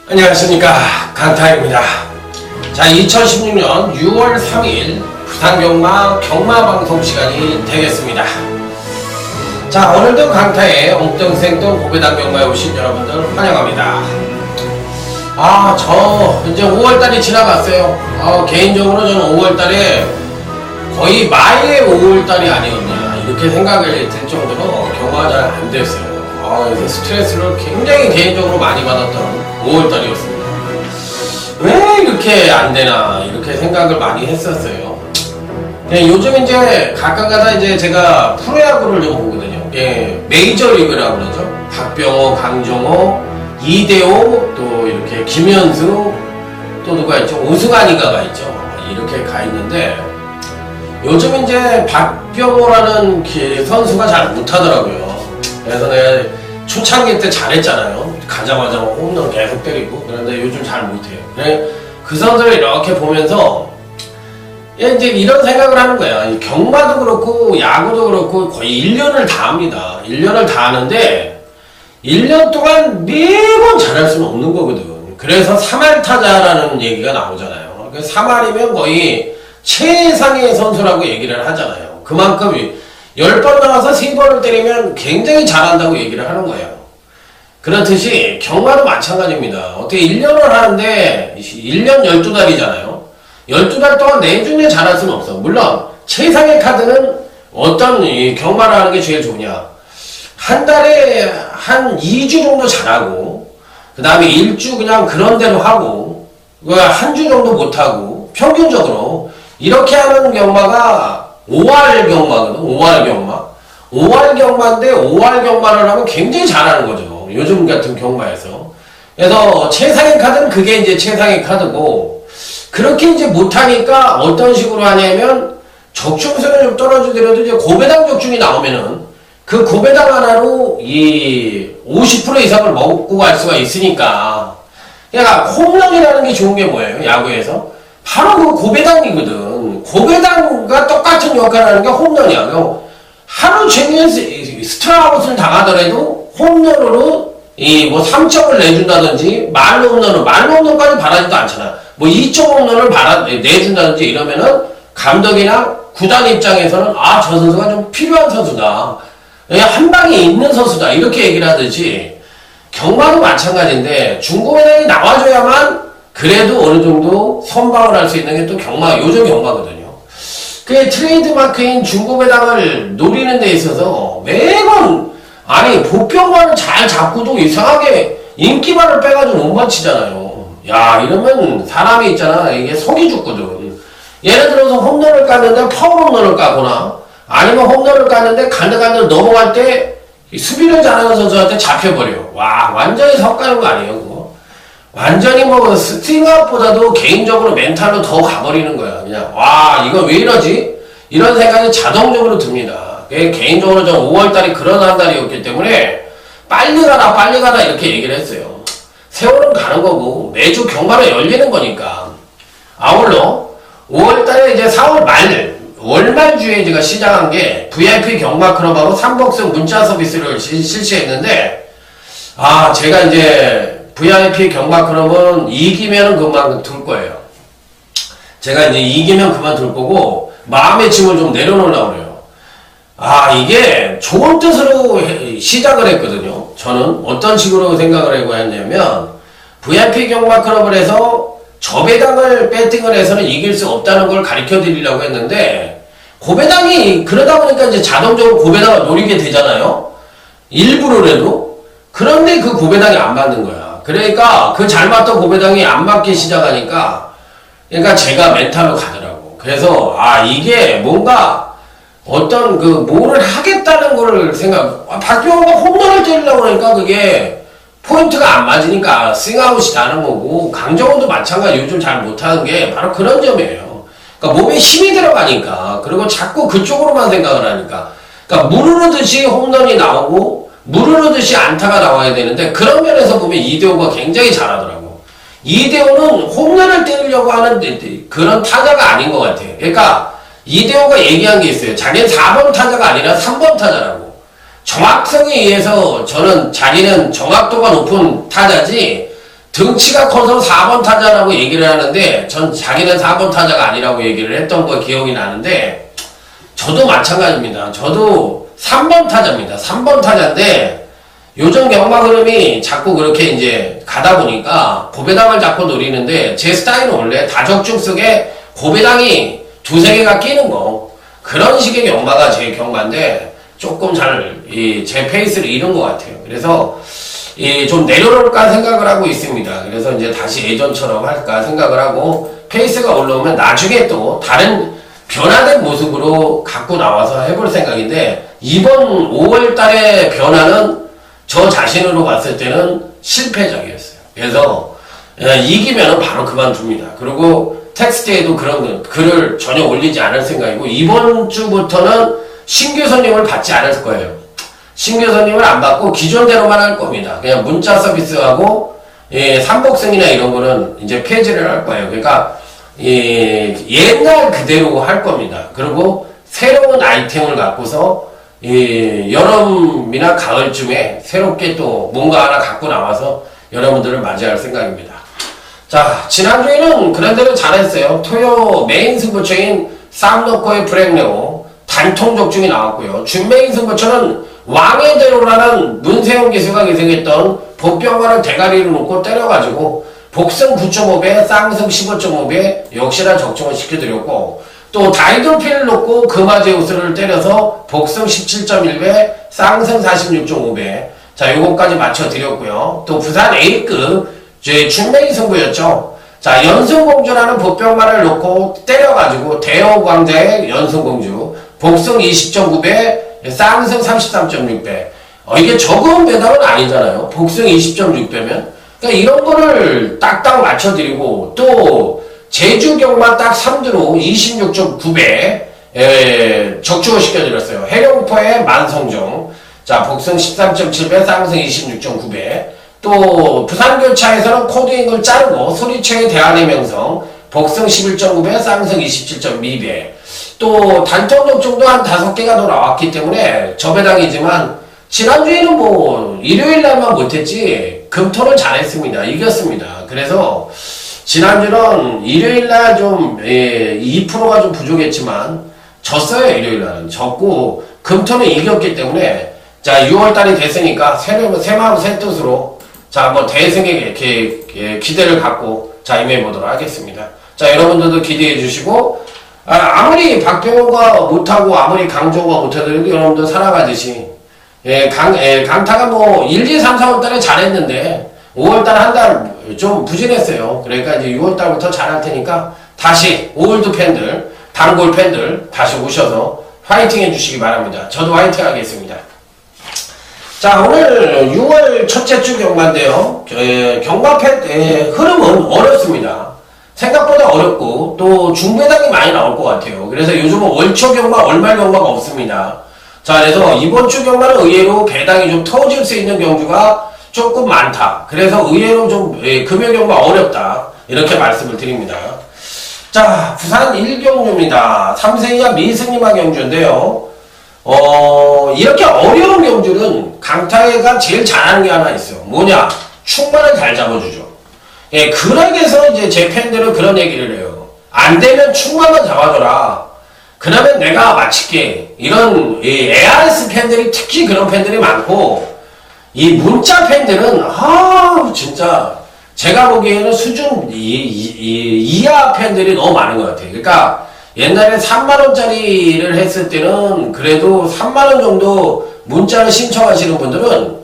안녕하십니까, 강타입니다. 자, 2016년 6월 3일 부산경마 경마방송 시간이 되겠습니다. 자, 오늘도 강타의 엉뚱생뚱 고배당 경마에 오신 여러분들 환영합니다. 이제 5월달이 지나갔어요. 개인적으로 저는 5월달에 거의 마의 5월달이 아니었나 이렇게 생각이 들 정도로 경마가 잘 안 됐어요. 그래서 스트레스를 굉장히 개인적으로 많이 받았던 5월달이었습니다. 왜 이렇게 안 되나 이렇게 생각을 많이 했었어요. 요즘 이제 가끔가다 이제 제가 프로야구를 좀 보거든요. 메이저리그라고 그러죠. 박병호, 강정호, 이대호, 또 이렇게 김현수, 또 누가 있죠? 오승환이가가 있죠. 이렇게 가 있는데 요즘 이제 박병호라는 선수가 잘 못하더라고요. 그래서 내가 초창기 때 잘했잖아요. 가자마자 홈런 계속 때리고. 그런데 요즘 잘 못해요. 그 선수를 이렇게 보면서 이제 이런 생각을 하는 거야. 경마도 그렇고 야구도 그렇고 거의 1년을 다 합니다. 1년을 다 하는데 1년 동안 매번 잘할 수는 없는 거거든. 그래서 3할 타자라는 얘기가 나오잖아요. 3할이면 거의 최상의 선수라고 얘기를 하잖아요. 그만큼 10번 나와서 3번을 때리면 굉장히 잘한다고 얘기를 하는 거예요. 그렇듯이 경마도 마찬가지입니다. 어떻게 1년을 하는데 1년 12달이잖아요. 12달 동안 내중에 잘할 수는 없어. 물론 최상의 카드는 어떤 경마를 하는 게 제일 좋으냐. 한 달에 한 2주 정도 잘하고 그 다음에 1주 그냥 그런 대로 하고 한 주 정도 못하고 평균적으로 이렇게 하는 경마가 5할 경마거든. 5할 경마. 5할 경마인데 5할 경마를 하면 굉장히 잘하는 거죠. 요즘 같은 경마에서. 그래서 최상의 카드는 그게 이제 최상의 카드고 그렇게 이제 못하니까 어떤 식으로 하냐면 적중성이 좀 떨어지더라도 이제 고배당 적중이 나오면은 그 고배당 하나로 이 50% 이상을 먹고 갈 수가 있으니까 그러니까 홈런이라는 게 좋은 게 뭐예요? 야구에서? 바로 그 고배당이거든. 고배당과 똑같은 역할을 하는 게 홈런이야. 하루 종일 스트라우트를 당하더라도 홈런으로 3점을 내준다든지 말로 홈런까지 바라지도 않잖아. 2점 홈런을 내준다든지 이러면은 감독이나 구단 입장에서는 저 선수가 좀 필요한 선수다. 한 방에 있는 선수다. 이렇게 얘기를 하듯이 경마도 마찬가지인데 중고배당이 나와줘야만 그래도 어느 정도 선방을 할 수 있는 게 또 요즘 경마거든요. 그 트레이드 마크인 중고배당을 노리는 데 있어서 매번, 복병만을 잘 잡고도 이상하게 인기만을 빼가지고 못 맞히잖아요. 이러면 사람이 있잖아. 이게 속이 죽거든. 예를 들어서 홈런을 깠는데 파울 홈런을 까거나, 아니면 홈런을 깠는데 간들간들 넘어갈 때 수비를 잘하는 선수한테 잡혀버려. 완전히 섞가는 거 아니에요, 그거? 완전히 스팅아웃보다도 개인적으로 멘탈로 더 가버리는 거야. 그냥, 이거 왜 이러지? 이런 생각이 자동적으로 듭니다. 개인적으로 저 5월달이 그런 한 달이었기 때문에 빨리 가라 이렇게 얘기를 했어요. 세월은 가는 거고 매주 경마로 열리는 거니까. 아울러 5월달에 이제 4월 월말주에 제가 시작한 게 VIP 경마클럽하고 3복승 문자 서비스를 실시했는데 제가 이제 VIP 경마클럽은 이기면은 그만 둘 거예요. 제가 이제 이기면 그만 둘 거고 마음의 짐을 좀 내려놓으려고 그래요. 이게 좋은 뜻으로 시작을 했거든요. 저는 어떤 식으로 생각을 하고 했냐면 VIP 경마클럽을 해서 저배당을 배팅을 해서는 이길 수 없다는 걸 가르쳐 드리려고 했는데 고배당이 그러다 보니까 이제 자동적으로 고배당을 노리게 되잖아요. 일부러라도. 그런데 그 고배당이 안 맞는 거야. 그러니까 그 잘 맞던 고배당이 안 맞기 시작하니까 그러니까 제가 멘탈로 가더라고. 그래서 이게 뭔가 어떤 뭐를 하겠다는 거를 박병호가 홈런을 때리려고 그러니까 그게 포인트가 안 맞으니까 싱아웃이 나는 거고 강정호도 마찬가지 요즘 잘 못하는 게 바로 그런 점이에요. 그러니까 그러니까 몸에 힘이 들어가니까, 그리고 자꾸 그쪽으로만 생각을 하니까, 그러니까 무르르듯이 홈런이 나오고 무르르듯이 안타가 나와야 되는데, 그런 면에서 보면 이대호가 굉장히 잘하더라고. 이대호는 홈런을 때리려고 하는 그런 타자가 아닌 것 같아. 그러니까 이대호가 얘기한 게 있어요. 자기는 4번 타자가 아니라 3번 타자라고. 정확성에 의해서 저는 자기는 정확도가 높은 타자지, 등치가 커서 4번 타자라고 얘기를 하는데, 전 자기는 4번 타자가 아니라고 얘기를 했던 거 기억이 나는데, 저도 마찬가지입니다. 저도 3번 타자입니다. 3번 타자인데, 요즘 경마 흐름이 자꾸 그렇게 이제 가다 보니까 고배당을 자꾸 노리는데, 제 스타일은 원래 다적중 속에 고배당이 두세 개가 끼는 거, 그런 식의 경마가 제 경마인데, 조금 제 페이스를 잃은 것 같아요. 그래서, 좀 내려놓을까 생각을 하고 있습니다. 그래서 이제 다시 예전처럼 할까 생각을 하고, 페이스가 올라오면 나중에 또 다른 변화된 모습으로 갖고 나와서 해볼 생각인데, 이번 5월 달의 변화는 저 자신으로 봤을 때는 실패적이었어요. 그래서, 이기면은 바로 그만둡니다. 그리고 텍스트에도 그런 글을 전혀 올리지 않을 생각이고, 이번 주부터는 신규 손님을 받지 않을 거예요. 신규 손님을 안 받고 기존대로만 할 겁니다. 그냥 문자 서비스하고, 삼복승이나 이런 거는 이제 폐지를 할 거예요. 그러니까, 옛날 그대로 할 겁니다. 그리고 새로운 아이템을 갖고서, 여름이나 가을쯤에 새롭게 또 뭔가 하나 갖고 나와서 여러분들을 맞이할 생각입니다. 자, 지난주에는 그런대로 잘했어요. 토요 메인 승부처인 쌈노코의 브렉네오 단통 적중이 나왔고요. 준메인 승부처는 왕의 대로라는 문세영 기수가 기승했던 복병관을 대가리로 놓고 때려가지고 복승 9.5배, 쌍승 15.5배 역시나 적중을 시켜드렸고, 또 다이돌핀을 놓고 금화제우스를 때려서 복승 17.1배, 쌍승 46.5배. 자, 요거까지 맞춰드렸고요. 또 부산 A급 준메인 승부였죠. 자, 연승공주라는 복병관을 놓고 때려가지고 대여광자의 연승공주 복승 20.9배, 쌍승 33.6배. 이게 적은 배당은 아니잖아요. 복승 20.6배면. 그러니까 이런 거를 딱딱 맞춰드리고, 또 제주 경마 딱 3두로 26.9배 적중을 시켜드렸어요. 해룡포의 만성종. 자, 복승 13.7배, 쌍승 26.9배. 또 부산교차에서는 코드잉을 자르고 소리체의 대안의 명성 복승 11.9배, 쌍승 27.2배. 또 단통 적중도 한 5개가 더 나왔기 때문에 저배당이지만, 지난주에는 뭐 일요일날만 못했지 금토는 잘했습니다. 이겼습니다. 그래서 지난주는 일요일날 좀 2%가 좀 부족했지만 졌어요. 일요일날은 졌고 금토는 이겼기 때문에, 자, 6월달이 됐으니까 새마음 새뜻으로 자, 뭐 대승에 이렇게 기대를 갖고 자, 임해보도록 하겠습니다. 자, 여러분들도 기대해 주시고, 아무리 박병호가 못하고 아무리 강정호가 못하더라도 여러분들 살아가듯이, 강타가 뭐 1, 2, 3, 4월 달에 잘했는데 5월 달 한 달 좀 부진했어요. 그러니까 이제 6월 달부터 잘할 테니까 다시 오월드 팬들, 단골 팬들 다시 오셔서 화이팅 해주시기 바랍니다. 저도 화이팅 하겠습니다. 자, 오늘 6월 첫째 주 경마인데요. 경마 흐름은 어렵습니다. 생각보다 어렵고 또 중배당이 많이 나올 것 같아요. 그래서 요즘은 월초 경마, 월말 경마가 없습니다. 자, 그래서 이번 주 경마는 의외로 배당이 좀 터질 수 있는 경주가 조금 많다. 그래서 의외로 좀 금요 경마 어렵다. 이렇게 말씀을 드립니다. 자, 부산 1경주입니다. 3세 이하 미승리마 경주인데요. 이렇게 어려운 경주는 강타회가 제일 잘하는 게 하나 있어요. 뭐냐? 충만을 잘 잡아주죠. 그러게서 이제 제 팬들은 그런 얘기를 해요. 안 되면 충만만 잡아줘라. 그러면 내가 마칠게. 이런 ARS 팬들이 특히 그런 팬들이 많고, 이 문자 팬들은 진짜 제가 보기에는 수준 이하 팬들이 너무 많은 것 같아요. 그러니까 옛날에 3만원짜리를 했을 때는 그래도 3만원 정도 문자를 신청하시는 분들은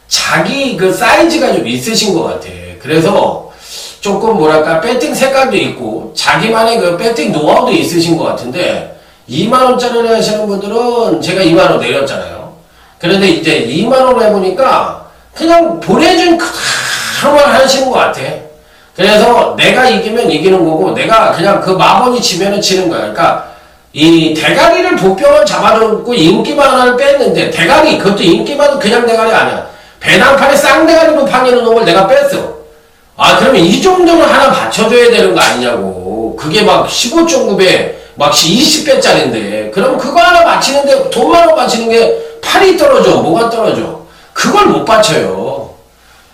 자기 그 사이즈가 좀 있으신 것 같아. 그래서 조금 뭐랄까 배팅 색깔도 있고 자기만의 그 배팅 노하우도 있으신 것 같은데, 2만원짜리를 하시는 분들은 제가 2만원 내렸잖아요. 그런데 이제 2만원 해보니까 그냥 보내준 그대로만 하시는 것 같아. 그래서 내가 이기면 이기는 거고 내가 그냥 그 마번이 지면은 지는 거야. 그러니까 이 대가리를 보병을 잡아놓고 인기만 하나를 뺐는데 대가리 그것도 인기만은 그냥 대가리 아니야. 배낭판에 쌍대가리로 팔리는 놈을 내가 뺐어. 아 그러면 이 정도는 하나 받쳐줘야 되는 거 아니냐고. 그게 막 15.9배 막 20배짜리인데 그럼 그거 하나 맞히는데 돈만 원 맞히는 게 팔이 떨어져. 뭐가 떨어져. 그걸 못 받쳐요.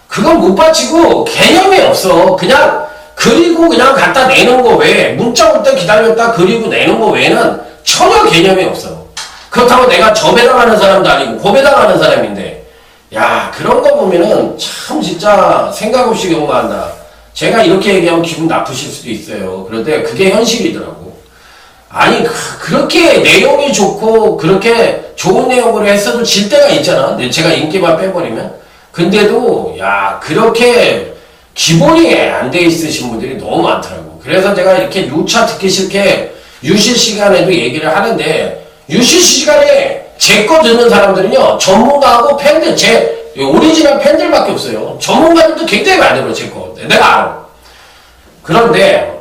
그건 못 받치고 개념이 없어. 그냥 그리고 그냥 갖다 내는 거 외에 문자 올 때 기다렸다 그리고 내는 거 외에는 전혀 개념이 없어. 그렇다고 내가 저 배당하는 사람도 아니고 고 배당하는 사람인데 야 그런 거 보면은 참 진짜 생각 없이 경마한다. 제가 이렇게 얘기하면 기분 나쁘실 수도 있어요. 그런데 그게 현실이더라고. 아니 그렇게 내용이 좋고 그렇게 좋은 내용으로 했어도 질 때가 있잖아. 제가 인기만 빼버리면. 근데도 야 그렇게 기본이 안 돼 있으신 분들이 너무 많더라고. 그래서 제가 이렇게 누차 듣기 싫게 유실 시간에도 얘기를 하는데 유실 시간에 제 거 듣는 사람들은요 전문가하고 팬들 제 오리지널 팬들밖에 없어요. 전문가들도 굉장히 많이 들어 제 거. 내가 알아. 그런데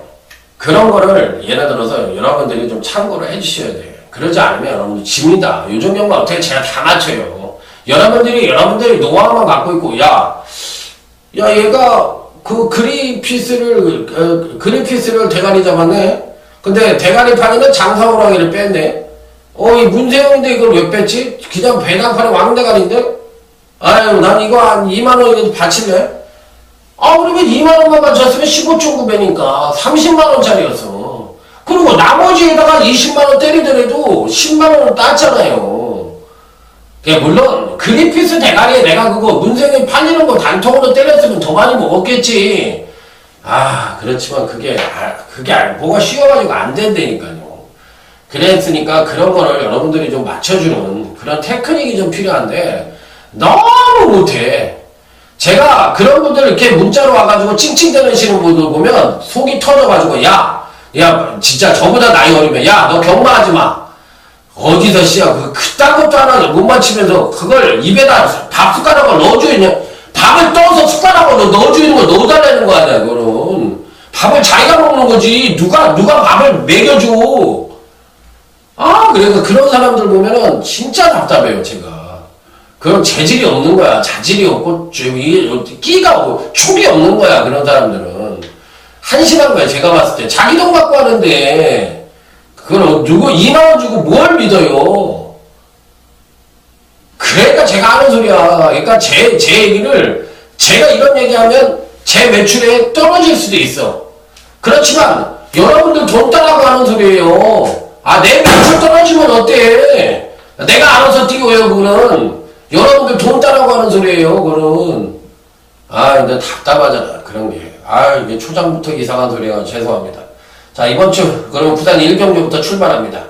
그런 거를 예를 들어서 여러분들이 좀 참고를 해주셔야 돼요. 그러지 않으면 여러분들 집니다. 요즘 경마 어떻게 제가 다 맞춰요. 여러분들이 노하우만 갖고 있고 야 얘가 그 그리피스를 대가리 잡았네. 근데 대가리 판에는 장사호랑이를 뺐네. 이 문세영인데 이걸 왜 뺐지? 그냥 배낭판에 왕대가리인데? 아유 난 이거 한 2만원이라도 바칠래? 그러면 2만원만 맞췄으면 15.9배니까 30만원짜리였어. 그리고 나머지에다가 20만원 때리더라도 10만원은 땄잖아요. 물론 그리피스 대가리에 내가 그거 문생이 팔리는 거 단통으로 때렸으면 더 많이 먹었겠지. 그렇지만 그게 뭐가 쉬워가지고 안 된다니까요. 그랬으니까 그런 거를 여러분들이 좀 맞춰주는 그런 테크닉이 좀 필요한데 너무 못해. 제가 그런 분들 이렇게 문자로 와가지고 찡찡대시는 분들 보면 속이 터져가지고 야 진짜 저보다 나이 어리면 야 너 경마하지 마. 어디서 씨야 그딴 것도 하나 못 맞히면서 그걸 입에다 밥 숟가락을 넣어주냐. 밥을 떠서 숟가락으로 넣어주는 거 넣어달라는 거 아니야. 그거는 밥을 자기가 먹는 거지 누가 밥을 먹여줘. 그래서 그런 사람들 보면은 진짜 답답해요. 제가 그런 재질이 없는 거야. 자질이 없고 끼가 없고 촉이 없는 거야. 그런 사람들은 한심한 거야. 제가 봤을 때 자기 돈 갖고 하는데 그걸 누구 2만원 주고 뭘 믿어요. 그러니까 제가 하는 소리야. 그러니까 제 얘기를 제가 이런 얘기하면 제 매출에 떨어질 수도 있어. 그렇지만 여러분들 돈 따라고 하는 소리예요. 내 매출 떨어지면 어때? 내가 알아서 뛰고요. 그거는 여러분들 돈 따라고 하는 소리예요. 그거는 근데 답답하잖아. 그런 게. 이게 초장부터 이상한 소리가 죄송합니다. 자, 이번 주, 그러면 부산 1경주부터 출발합니다.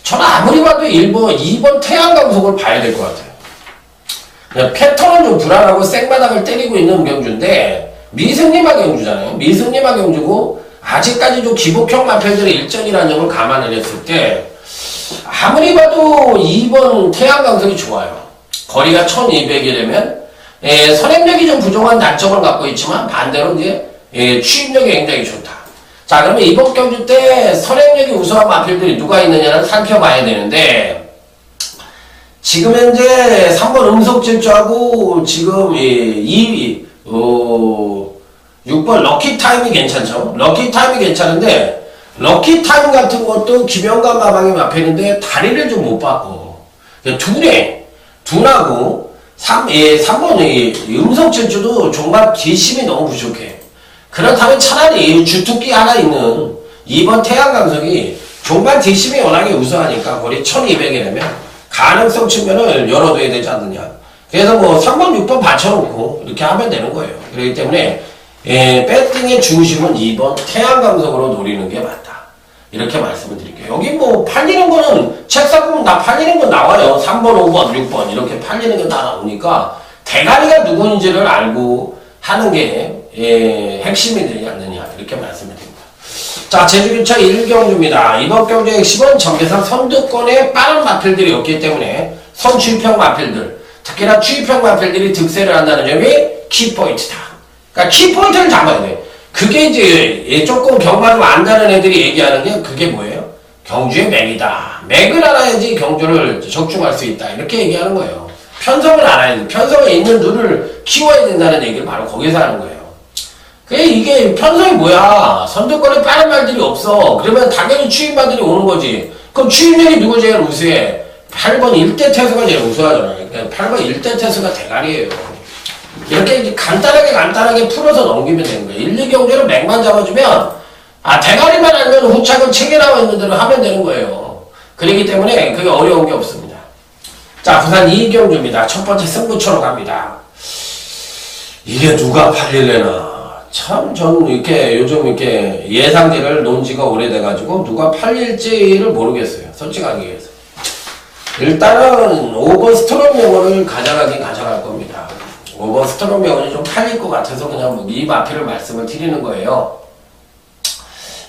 저는 아무리 봐도 2번 태양강속을 봐야 될 것 같아요. 패턴은 좀 불안하고 생바닥을 때리고 있는 경주인데, 미승리마 경주잖아요. 미승리마 경주고, 아직까지 좀 기복형 마편들의 일전이라는 점을 감안을 했을 때, 아무리 봐도 2번 태양강속이 좋아요. 거리가 1200이라면, 선행력이 좀 부족한 단점을 갖고 있지만, 반대로 이제, 추입력이 굉장히 좋다. 자, 그러면 이번 경주 때 선행력이 우수한 마필들이 누가 있느냐를 살펴봐야 되는데, 지금 현재 3번 음속질주하고 지금 6번 럭키타임이 괜찮죠? 럭키타임이 괜찮은데, 럭키타임 같은 것도 김영관 마방이 마필인데 다리를 좀 못 봤고, 둔하고 3번 음속질주도 정말 뒷심이 너무 부족해. 그렇다면 차라리 주특기 하나 있는 2번 태양강석이 종반 뒷심이 워낙에 우수하니까 거리 1200이라면 가능성 측면을 열어둬야 되지 않느냐. 그래서 3번, 6번 받쳐놓고 이렇게 하면 되는 거예요. 그렇기 때문에 배팅의 중심은 2번 태양강석으로 노리는 게 맞다. 이렇게 말씀을 드릴게요. 여기 팔리는 거는 책 사보면 다 팔리는 건 나와요. 3번, 5번, 6번 이렇게 팔리는 게 다 나오니까 대가리가 누구인지를 알고 하는 게 핵심이 되지 않느냐 이렇게 말씀을 드립니다. 자, 제주교차 1경주입니다. 이번 경주의 핵심은 전개상 선두권에 빠른 마필들이 없기 때문에 선추입형 마필들, 특히나 추입형 마필들이 득세를 한다는 점이 키포인트다. 그러니까 키포인트를 잡아야 돼. 그게 이제 조금 경마 좀 안다는 애들이 얘기하는 게 그게 뭐예요? 경주의 맥이다. 맥을 알아야지 경주를 적중할 수 있다. 이렇게 얘기하는 거예요. 편성을 알아야 돼. 편성에 있는 눈을 키워야 된다는 얘기를 바로 거기서 하는 거예요. 이게 편성이 뭐야? 선두권에 빠른 말들이 없어. 그러면 당연히 추임말들이 오는 거지. 그럼 추임력이 누구 제일 우수해? 8번 1대 태수가 제일 우수하잖아요. 그러니까 8번 1대 태수가 대가리예요. 이렇게 간단하게 풀어서 넘기면 되는 거예요. 1, 2경주는 맥만 잡아주면 대가리만 알면 후착은 책에 나와 있는 대로 하면 되는 거예요. 그렇기 때문에 그게 어려운 게 없습니다. 자, 부산 2경주입니다. 첫 번째 승부처로 갑니다. 이게 누가 팔릴래나? 참, 전 이렇게 요즘 이렇게 예상대를 논 지가 오래돼가지고 누가 팔릴지를 모르겠어요. 솔직하게 얘기해서. 일단은 5번 스트롱 명언을 가져갈 겁니다. 5번 스트롱 명언이 좀 팔릴 것 같아서 그냥 이 마피를 말씀을 드리는 거예요.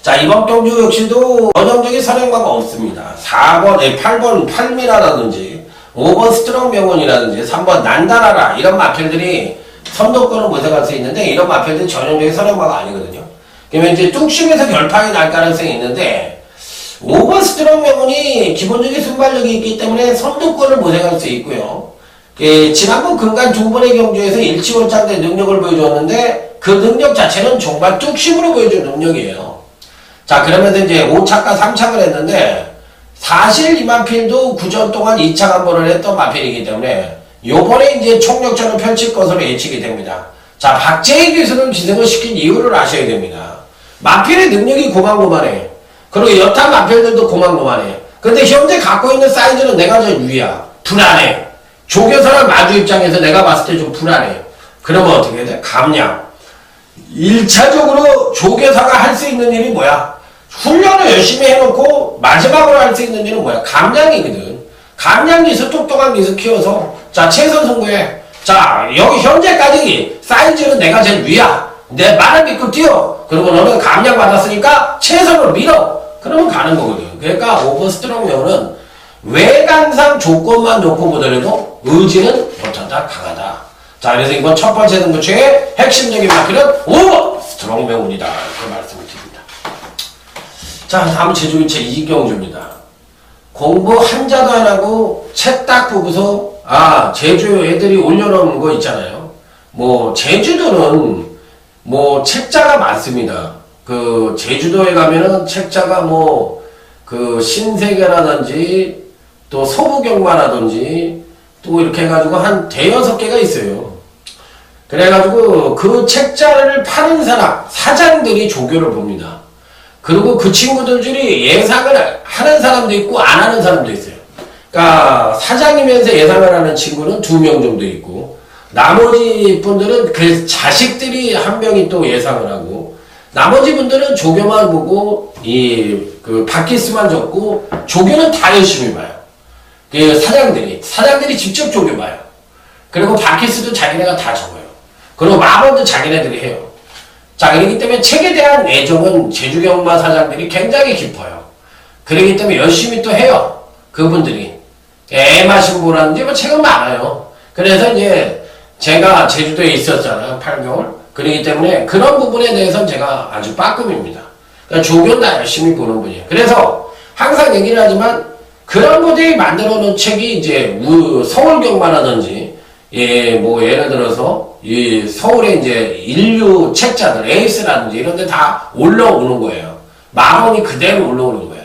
자, 이번 경주 역시도 전형적인 선행마가 없습니다. 4번, 8번 팔미라라든지 5번 스트롱 명언이라든지 3번 난다라라 이런 마필들이 선도권을 모색할 수 있는데 이런 마필들이 전형적인 선행마가 아니거든요. 그러면 이제 뚝심에서 결판이 날 가능성이 있는데 5번 스트롱 명언이 기본적인 순발력이 있기 때문에 선도권을 모색할 수 있고요. 지난번 금간 두 번의 경주에서 일치월장대 능력을 보여주었는데 그 능력 자체는 정말 뚝심으로 보여준 능력이에요. 자, 그러면서 이제 5착과 3착을 했는데 사실 이 마필도 9전 동안 2착 한 번을 했던 마필이기 때문에 요번에 이제 총력전을 펼칠 것으로 예측이 됩니다. 자, 박재희 기수는 기승을 시킨 이유를 아셔야 됩니다. 마필의 능력이 고만고만해. 그리고 여타 마필들도 고만고만해. 근데 현재 갖고 있는 사이즈는 내가 더 유리야. 불안해. 조교사랑 마주 입장에서 내가 봤을 때 좀 불안해. 그러면 어떻게 해야 돼? 감량. 1차적으로 조교사가 할 수 있는 일이 뭐야? 훈련을 열심히 해놓고 마지막으로 할 수 있는 일은 뭐야? 감량이거든. 감량 기술, 똑똑한 기술 키워서 자, 최선 승부해. 자, 여기 현재까지 사이즈는 내가 제일 위야. 내 말을 믿고 뛰어. 그리고 너는 감량 받았으니까 최선을 밀어. 그러면 가는 거거든. 그러니까 5번 스트롱 명은 외관상 조건만 놓고 보더라도 의지는 어쩌다 강하다. 자, 그래서 이번 첫 번째 승부처의 핵심적인 마크는 5번 스트롱 명운이다. 이렇게 말씀을 드립니다. 자, 다음 제주기체 이경주입니다. 공부 한자도 안 하고 책 딱 보고서 제주 애들이 올려놓은 거 있잖아요. 뭐 제주도는 뭐 책자가 많습니다. 그 제주도에 가면은 책자가 뭐 그 신세계라든지 또 서부경마라든지 또 이렇게 해가지고 한 대여섯 개가 있어요. 그래가지고 그 책자를 파는 사람 사장들이 조교를 봅니다. 그리고 그 친구들 중에 예상을 하는 사람도 있고 안 하는 사람도 있어요. 그러니까 사장이면서 예상을 하는 친구는 2명 정도 있고 나머지 분들은 그 자식들이 한 명이 또 예상을 하고 나머지 분들은 조교만 보고 그 바퀴수만 적고 조교는 다 열심히 봐요. 그 사장들이 직접 조교 봐요. 그리고 바퀴수도 자기네가 다 적어요. 그리고 마법도 자기네들이 해요. 자, 그렇기 때문에 책에 대한 애정은 제주경마 사장들이 굉장히 깊어요. 그렇기 때문에 열심히 또 해요. 그분들이. 애마신보라든지 뭐 책은 많아요. 그래서 이제 제가 제주도에 있었잖아요. 8개월. 그렇기 때문에 그런 부분에 대해서는 제가 아주 빠끔입니다. 그러니까 조교는 다 열심히 보는 분이에요. 그래서 항상 얘기를 하지만 그런 분들이 만들어 놓은 책이 이제 서울경마라든지 뭐 예를 들어서 이 서울에 이제 인류 책자들 에이스라든지 이런 데 다 올라오는 거예요. 만원이 그대로 올라오는 거예요.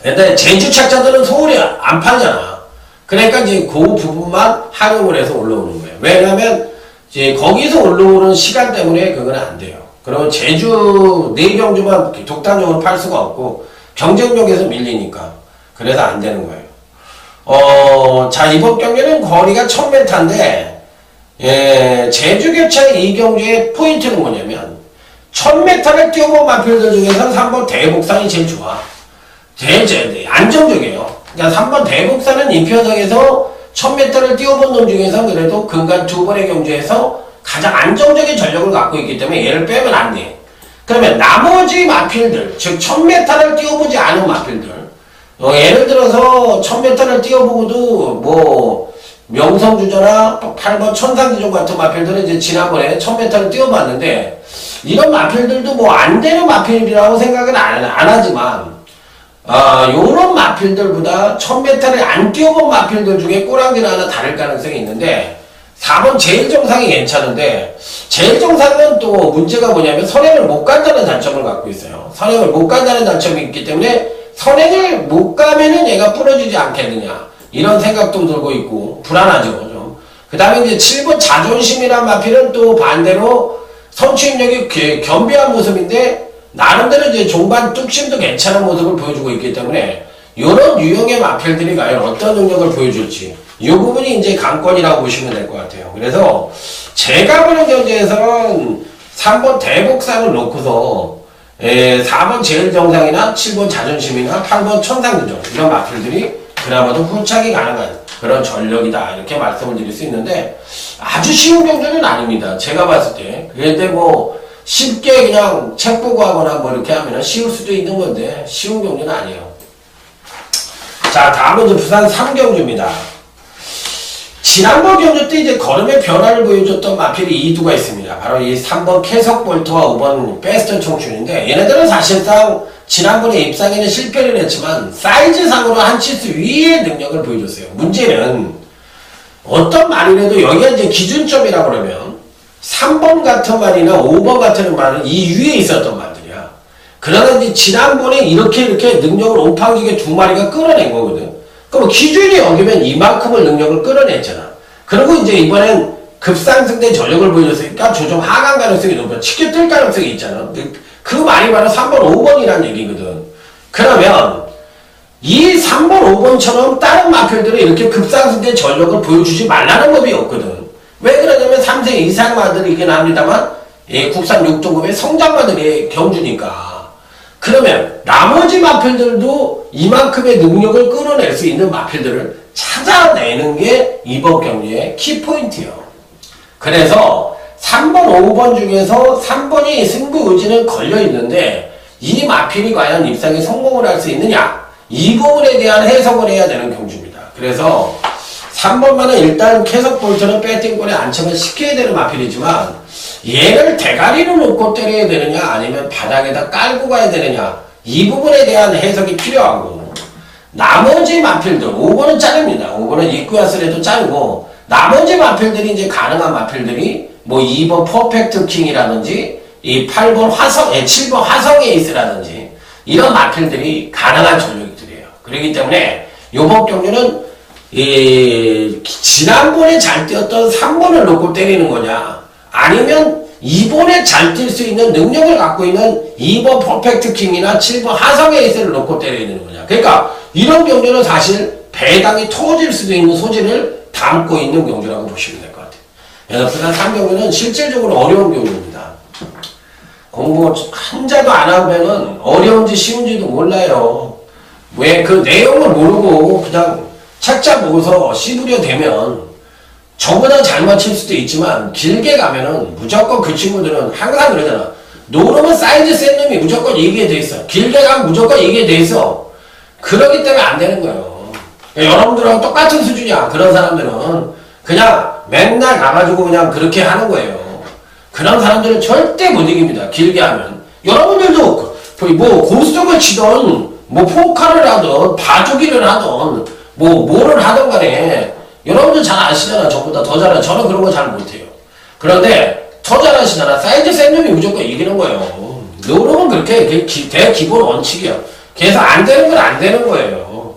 근데 제주 책자들은 서울에 안 팔잖아. 그러니까 이제 그 부분만 활용을 해서 올라오는 거예요. 왜냐면 이제 거기서 올라오는 시간 때문에 그건 안 돼요. 그러면 제주 내경주만 독단적으로 팔 수가 없고 경쟁력에서 밀리니까 그래서 안 되는 거예요. 자, 이번 경기는 거리가 1000m인데 제주 교체 이경주의 포인트는 뭐냐면 1000m를 뛰어본 마필들 중에서 3번 대복산이 제일 좋아. 안정적이에요. 그러니까 3번 대복산은 인편성에서 1000m를 뛰어본 놈 중에서 그래도 근간 2번의 경주에서 가장 안정적인 전력을 갖고 있기 때문에 얘를 빼면 안 돼. 그러면 나머지 마필들, 즉 1000m를 뛰어보지 않은 마필들, 예를 들어서 1000m를 뛰어보고도 뭐 명성주저나 8번 천상지종 같은 마필들은 이제 지난번에 1000m를 뛰어봤는데 이런 마필들도 뭐 안 되는 마필이라고 생각은 안 하지만, 요런 마필들보다 1000m를 안 뛰어본 마필들 중에 꼬랑지는 하나 다를 가능성이 있는데, 4번 제일 정상이 괜찮은데, 제일 정상은 또 문제가 뭐냐면 선행을 못 간다는 단점을 갖고 있어요. 선행을 못 간다는 단점이 있기 때문에 선행을 못 가면은 얘가 부러지지 않겠느냐, 이런 생각도 들고 있고 불안하죠 좀. 그 다음에 이제 7번 자존심이란 마필은 또 반대로 선취입력이 겸비한 모습인데 나름대로 이제 종반 뚝심도 괜찮은 모습을 보여주고 있기 때문에 이런 유형의 마필들이 과연 어떤 능력을 보여줄지 이 부분이 이제 관건이라고 보시면 될 것 같아요. 그래서 제가 보는 견제에서는 3번 대복상을 놓고서 4번 제일 정상이나 7번 자존심이나 8번 천상교정 이런 마필들이 그나마도 후착이 가능한 그런 전력이다, 이렇게 말씀을 드릴 수 있는데 아주 쉬운 경주는 아닙니다. 제가 봤을 때. 그런데 뭐 쉽게 그냥 책 보고 하거나 뭐 이렇게 하면 쉬울 수도 있는 건데 쉬운 경주는 아니에요. 자, 다음은 이제 부산 3경주입니다. 지난번 경주 때 이제 걸음의 변화를 보여줬던 마필이 2두가 있습니다. 바로 이 3번 캐석볼트와 5번 베스트 청춘인데, 얘네들은 사실상 지난번에 입상에는 실패를 했지만 사이즈상으로 한 치수 위의 능력을 보여줬어요. 문제는 어떤 말이라도 여기가 이제 기준점이라고 그러면 3번 같은 말이나 5번 같은 말은 이 위에 있었던 말들이야. 그러나 이제 지난번에 이렇게 능력을 오판기계 두 마리가 끌어낸 거거든. 그럼 기준이 여기면 이만큼을 능력을 끌어냈잖아. 그리고 이제 이번엔 급상승된 전력을 보여줬으니까 조정 하강 가능성이 높아. 치켜 뜰 가능성이 있잖아. 그 말이 바로 3번, 5번이라는 얘기거든. 그러면 이 3번, 5번처럼 다른 마필들은 이렇게 급상승된 전력을 보여주지 말라는 법이 없거든. 왜 그러냐면 3세 이상마들이긴 합니다만 국산 6등급의 성장마들의 경주니까. 그러면 나머지 마필들도 이만큼의 능력을 끌어낼 수 있는 마필들을 찾아내는 게 이번 경기의 키포인트예요. 그래서 3번, 5번 중에서 3번이 승부 의지는 걸려있는데 이 마필이 과연 입상에 성공을 할 수 있느냐, 이 부분에 대한 해석을 해야 되는 경주입니다. 그래서 3번만은 일단 캐석볼트는 배팅권에 안착을 시켜야 되는 마필이지만 얘를 대가리로 놓고 때려야 되느냐 아니면 바닥에다 깔고 가야 되느냐, 이 부분에 대한 해석이 필요하고, 나머지 마필들 5번은 자릅니다. 5번은 입구야스레도 자르고 나머지 마필들이 이제 가능한 마필들이 뭐 2번 퍼펙트 킹이라든지 이 8번 화성, 7번 화성 에이스라든지 이런 마필들이 가능한 전력들이에요. 그렇기 때문에 요번 경기는 지난번에 잘 뛰었던 3번을 놓고 때리는 거냐 아니면 2번에 잘 뛸 수 있는 능력을 갖고 있는 2번 퍼펙트 킹이나 7번 화성 에이스를 놓고 때려야 되는 거냐. 그러니까 이런 경주는 사실 배당이 터질 수도 있는 소지를 담고 있는 경주라고 보시면 될 것 같아요. 그래서 부산 3경주는 실질적으로 어려운 경주입니다. 공부 한자도 안 하면은 어려운지 쉬운지도 몰라요. 왜 그 내용을 모르고 그냥 책자 보고서 씹으려 되면 저보다 잘 맞힐 수도 있지만 길게 가면은 무조건 그 친구들은 항상 그러잖아. 노름은 사이즈 센 놈이 무조건 이기게 돼 있어. 길게 가면 무조건 이기게 돼 있어. 그러기 때문에 안 되는 거예요. 그러니까 여러분들하고 똑같은 수준이야. 그런 사람들은 그냥 맨날 가가지고 그냥 그렇게 하는 거예요. 그런 사람들은 절대 못 이깁니다. 길게 하면. 여러분들도 뭐 고스톱을 치던 뭐 포카를 하던 봐주기를 하던 뭐를 하던 간에 여러분들 잘 아시잖아. 저보다 더 잘하는. 저는 그런 거 잘 못해요. 그런데 더 잘하시잖아. 사이즈 센 놈이 무조건 이기는 거예요. 노름은 그렇게 대기본 원칙이야. 그래서 안 되는 건 안 되는 거예요.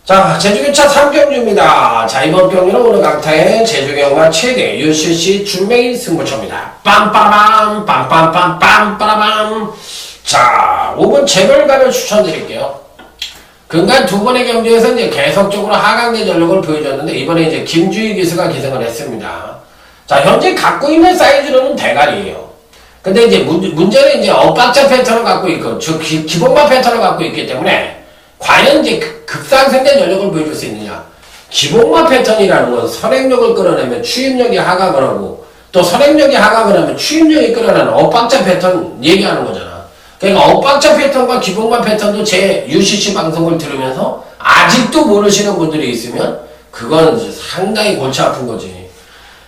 자, 제주교차 3경주입니다. 자, 이번 경기는 오늘 강타의 제주경마 최대 UCC 준메인 승부처입니다. 빰빠밤 빰빰빰 빰빠밤. 자, 5번 재벌가를 추천드릴게요. 그간 두 번의 경기에서 이제 계속적으로 하강된 전력을 보여줬는데 이번에 이제 김주희 기수가 기승을 했습니다. 자, 현재 갖고 있는 사이즈로는 대가리예요. 근데 이제 문제는 이제 엇박자 패턴을 갖고 있고, 즉 기본만 패턴을 갖고 있기 때문에 과연 이제 급상승된 전력을 보여줄 수 있느냐. 기본만 패턴이라는 건 선행력을 끌어내면 추임력이 하강을 하고, 또 선행력이 하강을 하면 추임력이 끌어내는 엇박자 패턴 얘기하는 거잖아. 그러니까 엇박자 패턴과 기본만 패턴도 제 UCC 방송을 들으면서 아직도 모르시는 분들이 있으면 그건 상당히 골치 아픈 거지.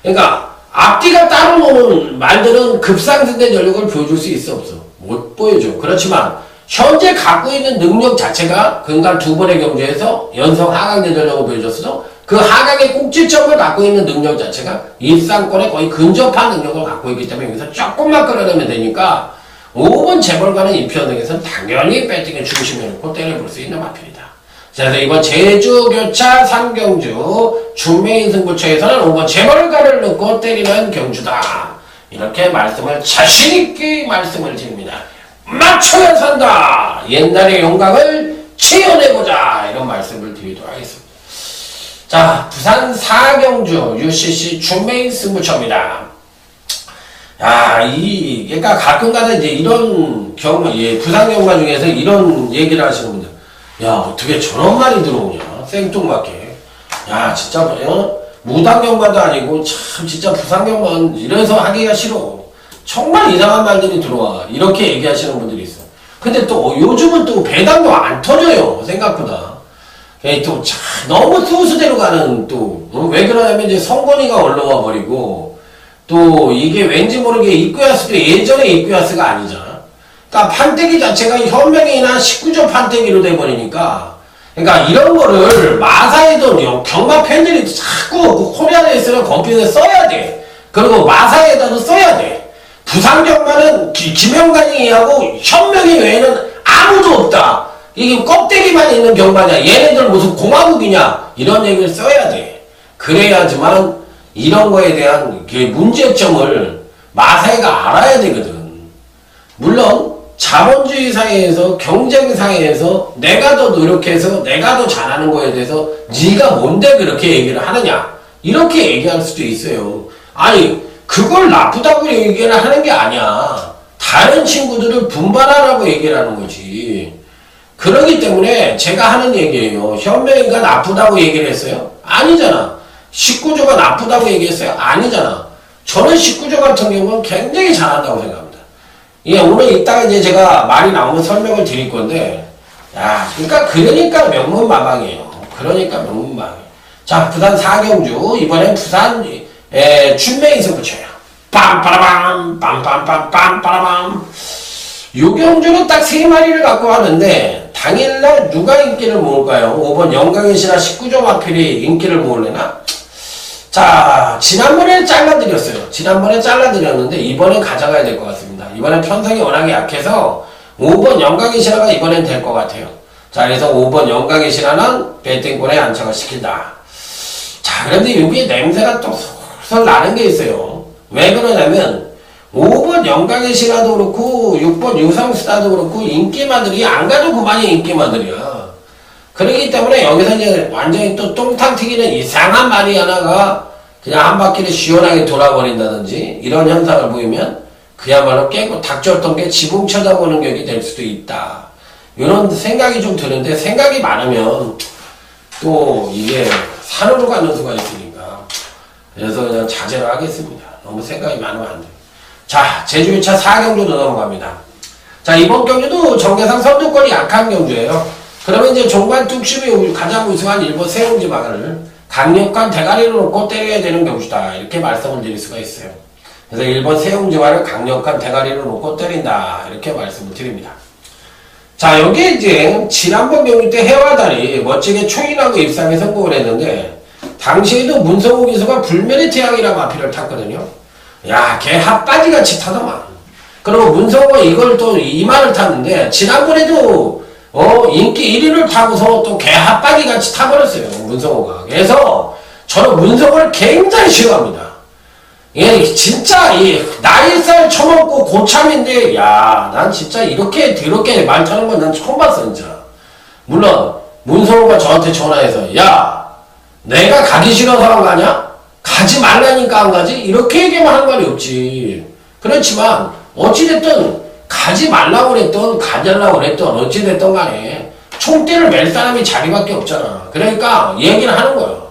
그러니까 앞뒤가 따로 노는 말들은 급상승된 전력을 보여줄 수 있어 없어? 못 보여줘. 그렇지만 현재 갖고 있는 능력 자체가 그간 두 번의 경주에서 연속 하강된 전력을 보여줬어도 그 하강의 꼭지점을 갖고 있는 능력 자체가 일상권에 거의 근접한 능력을 갖고 있기 때문에 여기서 조금만 끌어내면 되니까 5번 재벌가는 이편등에서는 당연히 배팅의 중심에 놓고 때려볼 수 있는 마필이다. 그래서 이번 제주교차 상경주 중매인 승부처에서는 5번 재벌가를 넣고 때리는 경주다. 이렇게 말씀을 자신있게 말씀을 드립니다. 맞춰야 산다. 옛날의 영광을 채워내보자. 이런 말씀을 드리도록 하겠습니다. 자, 부산 사경주 UCC 중매인 승부처입니다. 야, 그러니까 가끔가다 이제 이런 경우, 부산 경마 중에서 이런 얘기를 하시는 분들, 야, 어떻게 저런 말이 들어오냐? 생뚱맞게. 야, 진짜, 무당 경마도 아니고, 참, 진짜 부산 경마는 이래서 하기가 싫어. 정말 이상한 말들이 들어와. 이렇게 얘기하시는 분들이 있어. 근데 또, 요즘은 또 배당도 안 터져요. 생각보다. 또, 참, 너무 소수대로 가는 또, 왜 그러냐면 이제 성건이가 올라와 버리고, 또, 이게 왠지 모르게 입구야스도 예전의 입구야스가 아니잖아. 그러니까 판때기 자체가 현명이나 19조 판때기로 돼버리니까, 그러니까 이런 거를 마사에도 경마 팬들이 자꾸 그 코리아에서는 컴퓨터에 써야 돼. 그리고 마사에다도 써야 돼. 부산 경마는 김영관이하고 현명이 외에는 아무도 없다. 이게 껍데기만 있는 경마냐? 얘네들 무슨 공화국이냐? 이런 얘기를 써야 돼. 그래야지만 이런 거에 대한 문제점을 마사회가 알아야 되거든. 물론 자본주의 사회에서 경쟁 사회에서 내가 더 노력해서 내가 더 잘하는 거에 대해서 네가 뭔데 그렇게 얘기를 하느냐 이렇게 얘기할 수도 있어요. 아니 그걸 나쁘다고 얘기를 하는 게 아니야. 다른 친구들을 분발하라고 얘기를 하는 거지. 그러기 때문에 제가 하는 얘기예요. 현명이가 나쁘다고 얘기를 했어요? 아니잖아. 19조가 나쁘다고 얘기했어요? 아니잖아. 저는 19조 같은 경우는 굉장히 잘한다고 생각합니다. 예, 오늘 이따가 이제 제가 말이 나오면 설명을 드릴 건데, 야, 그러니까 명문마방이에요. 그러니까 명문마방이에요. 자, 부산 사경주, 이번엔 부산, 춘매인 승부처예요. 빰빠라밤, 빰빰빰, 빰빠라밤. 요 경주는 딱 3마리를 갖고 하는데, 당일날 누가 인기를 모을까요? 5번 영광인시나 19조 마필이 인기를 모을래나? 자, 지난번에 잘라드렸어요. 지난번에 잘라드렸는데, 이번엔 가져가야 될 것 같습니다. 이번엔 편성이 워낙에 약해서, 5번 영광의 신화가 이번엔 될 것 같아요. 자, 그래서 5번 영광의 신화는 배팅권에 안착을 시킨다. 자, 그런데 여기에 냄새가 또 솔솔 나는 게 있어요. 왜 그러냐면, 5번 영광의 신화도 그렇고, 6번 유성수다도 그렇고, 인기마들이 안 가도 그만이 인기마들이야. 그렇기 때문에 여기서 이제 완전히 또 똥탕 튀기는 이상한 말이 하나가 그냥 한 바퀴를 시원하게 돌아버린다든지 이런 현상을 보이면 그야말로 깨고 닥쳤던 게 지붕 쳐다보는 격이 될 수도 있다. 이런 생각이 좀 드는데 생각이 많으면 또 이게 산으로 가는 수가 있으니까 그래서 그냥 자제를 하겠습니다. 너무 생각이 많으면 안 돼요. 자, 제주교차 4경주도 넘어갑니다. 자, 이번 경주도 정계상 선두권이 약한 경주예요. 그러면 이제 종반 뚝심이 가장 우수한 일본 세운지마를 강력한 대가리로 놓고 때려야 되는 경주다. 이렇게 말씀을 드릴 수가 있어요. 그래서 일본 세운지마를 강력한 대가리로 놓고 때린다. 이렇게 말씀을 드립니다. 자, 여기에 이제 지난번 경주 때 해와달이 멋지게 초인하고 입상에 성공을 했는데 당시에도 문성호 기수가 불멸의 태양이라고 마필을 탔거든요. 야, 걔 핫바지같이 타더만. 그리고 문성호가 이걸 또 이마를 탔는데 지난번에도 인기 1위를 타고서 또 개 핫바기 같이 타버렸어요, 문성호가. 그래서 저는 문성호를 굉장히 싫어합니다. 예, 진짜, 나이살 처먹고 고참인데, 야, 난 진짜 이렇게 더럽게 말 타는 건 난 처음 봤어, 진짜. 물론, 문성호가 저한테 전화해서, 야, 내가 가기 싫어서 한 거 아니야? 가지 말라니까 안 가지? 이렇게 얘기만 한 말이 없지. 그렇지만, 어찌됐든, 가지 말라고 그랬던, 가자라고 그랬던, 어찌됐던 간에, 총대를 맬 사람이 자기밖에 없잖아. 그러니까, 얘기를 하는 거예요.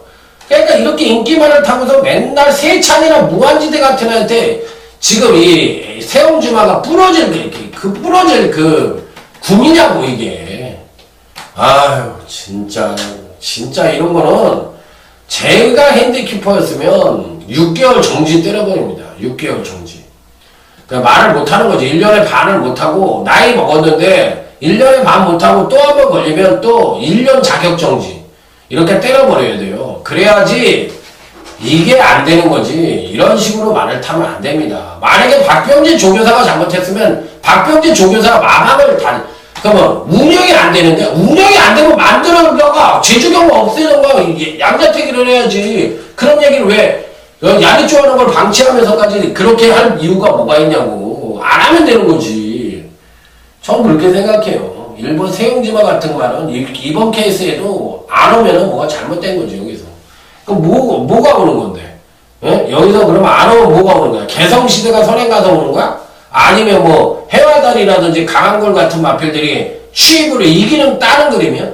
그러니까 이렇게 인기만을 타고서 맨날 세찬이나 무한지대 같은 애한테, 지금 이 세옹주마가 부러질, 부러질 궁이냐고, 이게. 아유, 진짜 이런 거는, 제가 핸디키퍼였으면, 6개월 정지 때려버립니다. 6개월 정지. 그러니까 말을 못하는 거지. 1년에 반을 못하고 나이 먹었는데 1년에 반 못하고 또 한 번 걸리면 또 1년 자격정지 이렇게 때려버려야 돼요. 그래야지 이게 안 되는 거지. 이런 식으로 말을 타면 안 됩니다. 만약에 박병진 조교사가 잘못했으면 박병진 조교사가 마감을 그러면 운영이 안 되는데 운영이 안 되면 만들어다가 제주경을 없애는 거 양자택일을 해야지. 그런 얘기를 왜 야리 쪼하는 걸 방치하면서까지 그렇게 할 이유가 뭐가 있냐고. 안 하면 되는 거지. 전 그렇게 생각해요. 일본 세용지마 같은 말은 이번 케이스에도 안 오면은 뭐가 잘못된 거지 여기서. 그럼 뭐가 오는 건데? 예? 여기서 그러면 안 오면 뭐가 오는 거야? 개성시대가 선행 가서 오는 거야? 아니면 뭐 해화달이라든지 강한걸 같은 마필들이 취입으로 이기는 다른 그림이야?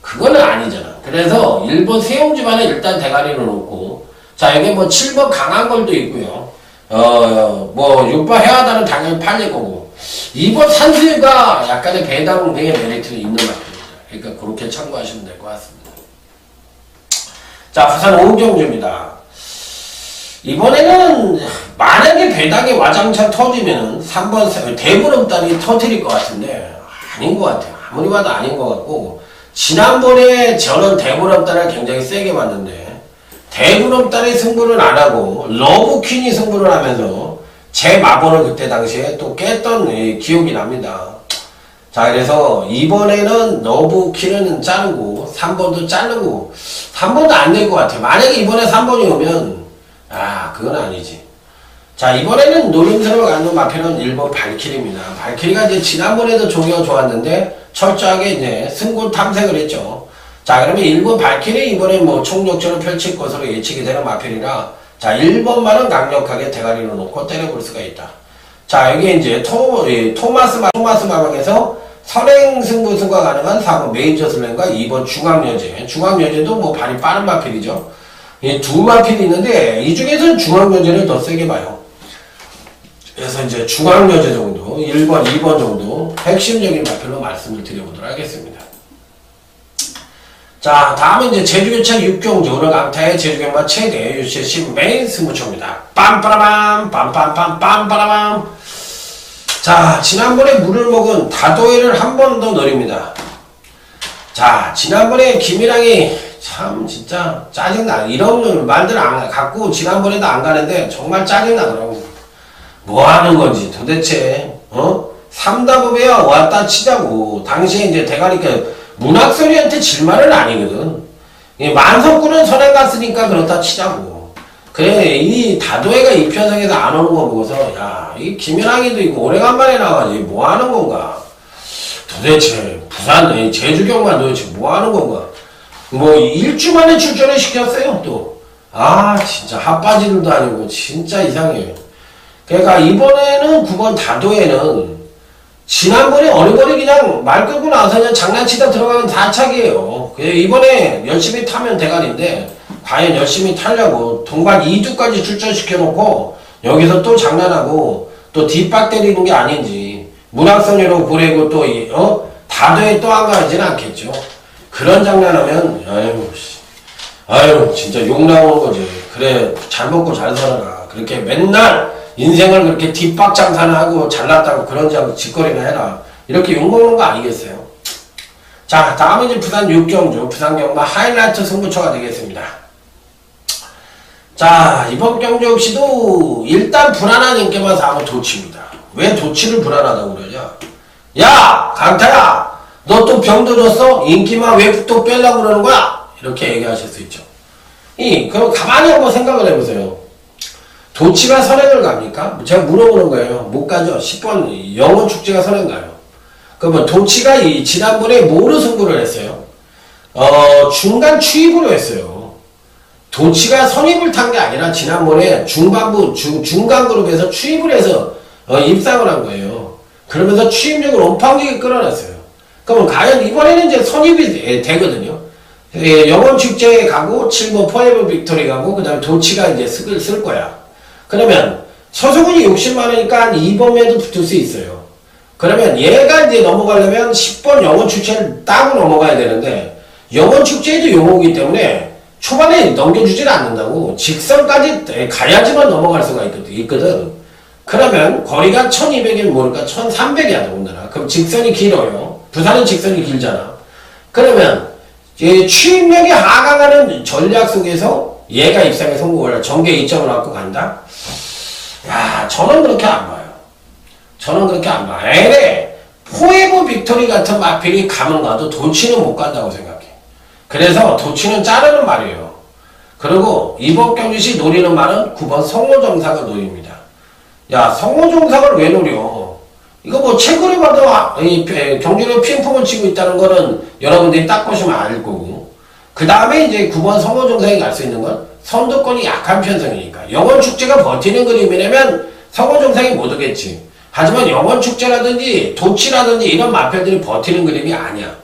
그거는 아니잖아. 그래서 일본 세용지마는 일단 대가리를 놓고 자 여기 뭐 7번 강한걸도 있고요. 뭐 6번 해화달은 당연히 팔릴 거고 2번 산수유가 약간의 배당의 메리트가 있는 마필입니다. 그러니까 그렇게 참고하시면 될 것 같습니다. 자, 부산 오경주입니다. 이번에는 만약에 배당이 와장창 터지면은 3번 대구름달이 터뜨릴 것 같은데 아닌 것 같아요. 아무리 봐도 아닌 것 같고 지난번에 저는 대구름달을 굉장히 세게 봤는데 대구름달이 승부를 안 하고 러브퀸이 승부를 하면서 제 마번을 그때 당시에 또 깼던 기억이 납니다. 자, 그래서 이번에는 러브퀸은 자르고 3번도 자르고 3번도 안 될 것 같아요. 만약에 이번에 3번이 오면 그건 아니지. 자, 이번에는 노림수를 갖는 마필은 1번 발키리입니다. 발키리가 이제 지난번에도 종이가 좋았는데 철저하게 이제 승군 탐색을 했죠. 자, 그러면 1번 발키리 이번에 뭐 총력전을 펼칠 것으로 예측이 되는 마필이라 자, 1번만은 강력하게 대가리로 놓고 때려볼 수가 있다. 자, 여기 이제 토마스 마방에서 선행 승부수가 가능한 4번 메이저 슬램과 2번 중앙여제. 중앙여제도 뭐 발이 빠른 마필이죠. 두 마필이 있는데 이 중에서는 중앙여제를 더 세게 봐요. 그래서 이제 중앙여제 정도, 1번, 2번 정도 핵심적인 마필로 말씀을 드려보도록 하겠습니다. 자, 다음은 이제 제주교차 6경주, 오늘 강타의 제주경마 최대 UCC 메인 승부처입니다. 빰빠라밤, 빰빰빰, 빰빠라밤. 자, 지난번에 물을 먹은 다도해를 한 번 더 노립니다. 자, 지난번에 김이랑이 참 진짜 짜증나. 이런 말들 안 갖고 지난번에도 안 가는데 정말 짜증나더라고. 뭐 하는 건지 도대체, 삼다법에야 왔다 치자고. 당시에 이제 대가리가 문학소리한테 질 말은 아니거든. 만석군은 선행 갔으니까 그렇다 치자고. 그래, 이 다도해가 이 편성에서 안 오는 거 보고서, 야, 이 김연학이도 이거 오래간만에 나와가지고 뭐 하는 건가? 도대체, 부산, 제주경만 도대체 뭐 하는 건가? 뭐, 일주 만에 출전을 시켰어요, 또. 진짜 핫바지들도 아니고, 진짜 이상해요. 그러니까 이번에는 9번 다도해는 지난번에 어리버리 그냥 말 끌고 나서 그냥 장난치다 들어가는 다착이에요. 이번에 열심히 타면 대가리인데, 과연 열심히 타려고 동반 2두까지 출전시켜놓고 여기서 또 장난하고 또 뒷박 때리는 게 아닌지 문학선으로 보내고 또 다도해 또 안 가지는 않겠죠. 그런 장난하면 아유 진짜 욕 나오는 거지. 그래 잘 먹고 잘 살아라. 그렇게 맨날 인생을 그렇게 뒷박 장사나 하고 잘났다고 그런 짓거리나 해라. 이렇게 욕 먹는 거 아니겠어요? 자, 다음은 이제 부산 6경주 부산경마 하이라이트 승부처가 되겠습니다. 자, 이번 경주 역시도 일단 불안한 인기만 사고 도치입니다. 왜 도치를 불안하다고 그러냐? 야, 강타야, 너 또 병도 줬어? 인기만 왜 또 빼려고 그러는 거야? 이렇게 얘기하실 수 있죠. 그럼 가만히 한번 생각을 해보세요. 도치가 선행을 갑니까? 제가 물어보는 거예요. 못 가죠? 10번 영원축제가 선행 가요. 그러면 도치가 지난번에 뭐로 승부를 했어요? 중간 추입으로 했어요. 도치가 선입을 탄 게 아니라 지난번에 중반부 중간 그룹에서 추입을 해서 입상을 한 거예요. 그러면서 추입력을 온팡지게 끌어냈어요. 그러면 과연 이번에는 이제 선입이 되거든요. 영원 축제에 가고 7번 포에버 빅토리 가고 그다음에 도치가 이제 쓸 거야. 그러면 서수군이 60만원이니까 2번에도 붙을 수 있어요. 그러면 얘가 이제 넘어가려면 10번 영원 축제를 따고 넘어가야 되는데 영원 축제에도 용어이기 때문에 초반에 넘겨주질 않는다고. 직선까지 가야지만 넘어갈 수가 있거든. 그러면 거리가 1200이면 모를까 1300이야 더군다나. 그럼 직선이 길어요. 부산은 직선이 길잖아. 그러면 추임력이 하강하는 전략 속에서 얘가 입상에 성공을 전개 이점을 갖고 간다? 야, 저는 그렇게 안 봐요. 저는 그렇게 안 봐. 에레 포에버 빅토리 같은 마필이 가면 가도 도치는 못 간다고 생각해. 그래서 도치는 자르는 말이에요. 그리고 이번 경기시 노리는 말은 9번 성호정사가 노립니다. 야, 성호정사를 왜 노려? 이거 뭐 책으로 봐도 경주로 핑퐁을 치고 있다는 거는 여러분들이 딱 보시면 알 거고. 그 다음에 이제 9번 성호정사에 갈 수 있는 건 선두권이 약한 편성이니까. 영원축제가 버티는 그림이라면 성호정상이 못 오겠지. 하지만 영원축제라든지 도치라든지 이런 마필들이 버티는 그림이 아니야.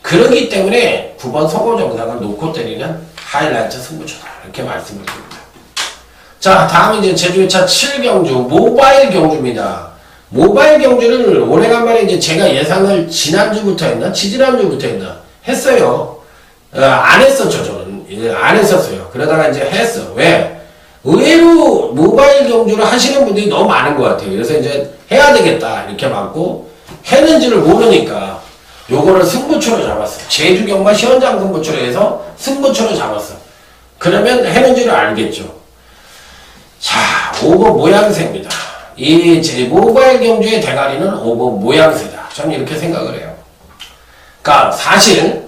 그러기 때문에 9번 성호정상을 놓고 때리는 하이라이트 승부처다. 이렇게 말씀을 드립니다. 자, 다음은 이제 제주회차 7경주, 모바일 경주입니다. 모바일 경주를 오래간만에 이제 제가 예상을 지난주부터 했나? 지지난주부터 했나? 했어요. 안 했었죠, 저는. 안 했었어요. 그러다가 이제 했어. 왜? 의외로 모바일 경주를 하시는 분들이 너무 많은 것 같아요. 그래서 이제 해야 되겠다. 이렇게 맞고, 했는지를 모르니까 요거를 승부처로 잡았어. 제주 경마 시원장 승부처로 해서 승부처로 잡았어. 그러면 했는지를 알겠죠. 자, 5번 모양새입니다. 이 모바일 경주의 대가리는 5번 모양새다. 저는 이렇게 생각을 해요. 그러니까 사실